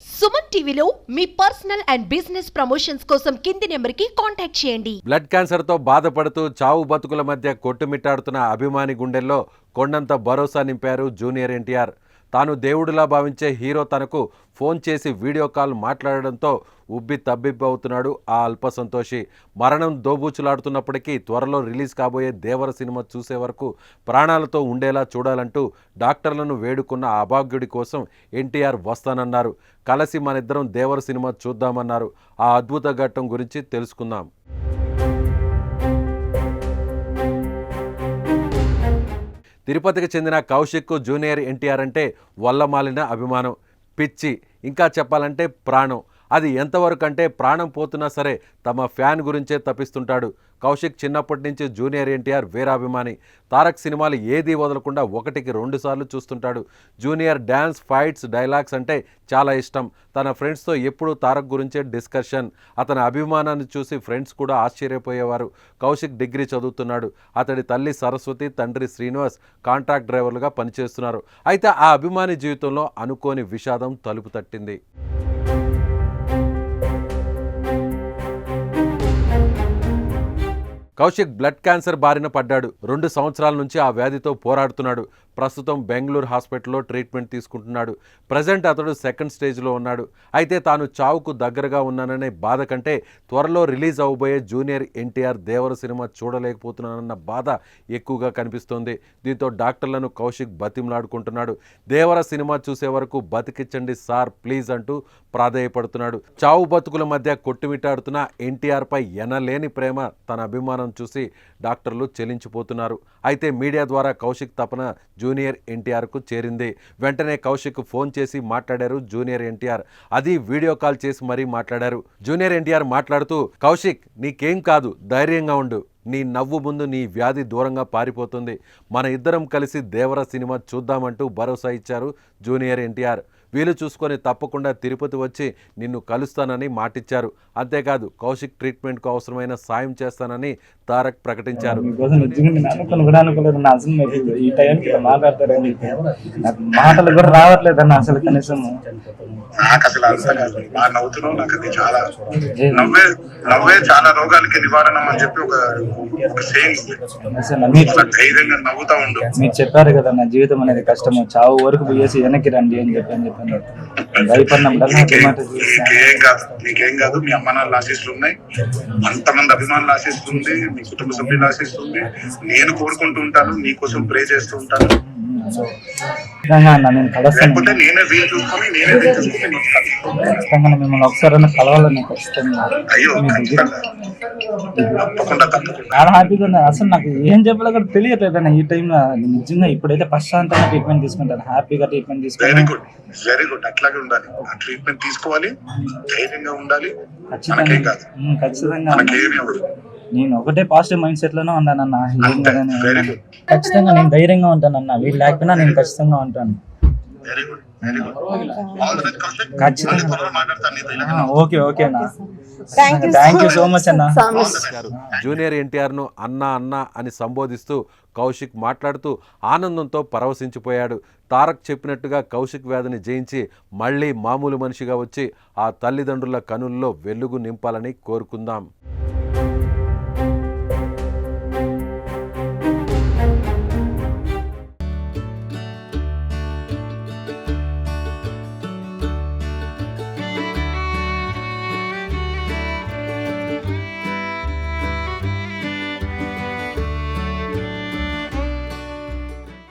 సుమన్ టీవీలో మీ personal and business promotions కోసం కింది నెంబర్కి కాంటాక్ట్ చేయండి. బ్లడ్ క్యాన్సర్తో బాధపడుతూ చావు బతుకుల మధ్య కొట్టుమిట్టాడుతున్న అభిమాని గుండెల్లో కొండంత భరోసా నింపారు జూనియర్ ఎన్టీఆర్. తాను దేవుడిలా భావించే హీరో తనకు ఫోన్ చేసి వీడియో కాల్ మాట్లాడడంతో ఉబ్బి తబ్బిబ్బవుతున్నాడు ఆ అల్ప సంతోషి. మరణం దోబూచులాడుతున్నప్పటికీ త్వరలో రిలీజ్ కాబోయే దేవర సినిమా చూసే వరకు ప్రాణాలతో ఉండేలా చూడాలంటూ డాక్టర్లను వేడుకున్న ఆ అభాగ్యుడి కోసం ఎన్టీఆర్ వస్తానన్నారు. కలిసి మనిద్దరం దేవర సినిమా చూద్దామన్నారు. ఆ అద్భుత ఘట్టం గురించి తెలుసుకుందాం. తిరుపతికి చెందిన కౌశిక్ జూనియర్ ఎన్టీఆర్ అంటే వల్లమాలిన అభిమానం, పిచ్చి, ఇంకా చెప్పాలంటే ప్రాణం. అది ఎంతవరకు అంటే ప్రాణం పోతున్నా సరే తమ ఫ్యాన్ గురించే తప్పిస్తుంటాడు. కౌశిక్ చిన్నప్పటి నుంచి జూనియర్ ఎన్టీఆర్ వీరాభిమాని. తారక్ సినిమాలు ఏదీ వదలకుండా 1కి 2 సార్లు చూస్తుంటాడు. జూనియర్ డ్యాన్స్, ఫైట్స్, డైలాగ్స్ అంటే చాలా ఇష్టం. తన ఫ్రెండ్స్తో ఎప్పుడూ తారక్ గురించే డిస్కషన్. అతని అభిమానాన్ని చూసి ఫ్రెండ్స్ కూడా ఆశ్చర్యపోయేవారు. కౌశిక్ డిగ్రీ చదువుతున్నాడు. అతడి తల్లి సరస్వతి, తండ్రి శ్రీనివాస్ కాంట్రాక్ట్ డ్రైవర్లుగా పనిచేస్తున్నారు. అయితే ఆ అభిమాని జీవితంలో అనుకోని విషాదం తలుపు తట్టింది. కౌశిక్ బ్లడ్ క్యాన్సర్ బారిన పడ్డాడు. 2 సంవత్సరాల నుంచి ఆ వ్యాధితో పోరాడుతున్నాడు. ప్రస్తుతం బెంగళూరు హాస్పిటల్లో ట్రీట్మెంట్ తీసుకుంటున్నాడు. ప్రజెంట్ అతడు 2nd స్టేజ్లో ఉన్నాడు. అయితే తాను చావుకు దగ్గరగా ఉన్నాననే బాధ కంటే త్వరలో రిలీజ్ అవబోయే జూనియర్ ఎన్టీఆర్ దేవర సినిమా చూడలేకపోతున్నానన్న బాధ ఎక్కువగా కనిపిస్తోంది. దీంతో డాక్టర్లను కౌశిక్ బతిమలాడుకుంటున్నాడు. దేవర సినిమా చూసే వరకు బతికించండి సార్ ప్లీజ్ అంటూ ప్రాధేయపడుతున్నాడు. చావు బతుకుల మధ్య కొట్టుమిట్టాడుతున్న ఎన్టీఆర్పై ఎనలేని ప్రేమ, తన అభిమానం చూసి డాక్టర్లు చెలించిపోతున్నారు. అయితే మీడియా ద్వారా కౌశిక్ తపన జూనియర్ ఎన్టీఆర్కు చేరింది. వెంటనే కౌశిక్ ఫోన్ చేసి మాట్లాడారు జూనియర్ ఎన్టీఆర్. అది వీడియో కాల్ చేసి మరీ మాట్లాడారు. జూనియర్ ఎన్టీఆర్ మాట్లాడుతూ, కౌశిక్ నీకేం కాదు, ధైర్యంగా ఉండు. నీ నవ్వు ముందు నీ వ్యాధి దూరంగా పారిపోతుంది. మన ఇద్దరం కలిసి దేవర సినిమా చూద్దామంటూ భరోసా ఇచ్చారు జూనియర్ ఎన్టీఆర్. వీలు చూసుకొని తప్పకుండా తిరుపతి వచ్చి నిన్ను కలుస్తానని మాటిచ్చారు. అంతేకాదు కౌశిక్ ట్రీట్మెంట్కు అవసరమైన సాయం చేస్తానని తారక్ ప్రకటించారు. మాటలు కూడా రావట్లేదన్న అసలు కనీసం. నాకు అసలు అర్థం కాదు. బాగా నవ్వుతున్నావు. నాకు అది చాలా నవ్వే చాలా రోగాలకి నివారణ అని చెప్పి ఒక సేయింగ్ ఉంది. ధైర్యంగా నవ్వుతా ఉండు. మీరు చెప్పారు కదా నా జీవితం అనేది కష్టము, చావు వరకు పోయేసి వెనక్కి రండి అని చెప్పాను. నీకేం కాదు. మీ అమ్మ నాన్న ఆశీస్సులు ఉన్నాయి, అంతమంది అభిమానుల ఆశీస్సులు ఉంది, మీ కుటుంబ సభ్యుల ఆశీస్సులు ఉంది. నేను కోరుకుంటూ ఉంటాను, నీకోసం ప్రే చేస్తూ ఉంటాను. లేకపోతే నేనే వీలు చూసుకొని మిమ్మల్ని ఒకసారి కలవాలని అయ్యో తప్పకుండా చాలా హ్యాపీగా ఉంది. అసలు నాకు ఏం చెప్పాలో కూడా తెలియట్లేదన్న ఈ టైంలో. నిజంగా ఇప్పుడైతే ప్రశాంతంగా ట్రీట్మెంట్ తీసుకుంటాను, హ్యాపీగా ట్రీట్మెంట్ తీసుకుంటాను. Very good. అట్లాగే ఉండాలి. ఆ ట్రీట్మెంట్ తీసుకోవాలి, ధైర్యంగా ఉండాలి. ఖచ్చితంగా నేను ఒకటే పాజిటివ్ మైండ్ సెట్ లోనే ఉన్నానన్న. ఖచ్చితంగా నేను ధైర్యంగా ఉంటానన్న. వీళ్ళు లేకపోయినా నేను ఖచ్చితంగా ఉంటాను. ఓకే అన్న, థ్యాంక్ యూ సో మచ్ అన్న. జూనియర్ ఎన్టీఆర్ను అన్న అని సంబోధిస్తూ కౌశిక్ మాట్లాడుతూ ఆనందంతో పరవశించిపోయాడు. తారక్ చెప్పినట్టుగా కౌశిక్ వ్యాధిని జయించి మళ్ళీ మామూలు మనిషిగా వచ్చి ఆ తల్లిదండ్రుల కనుల్లో వెలుగు నింపాలని కోరుకుందాం.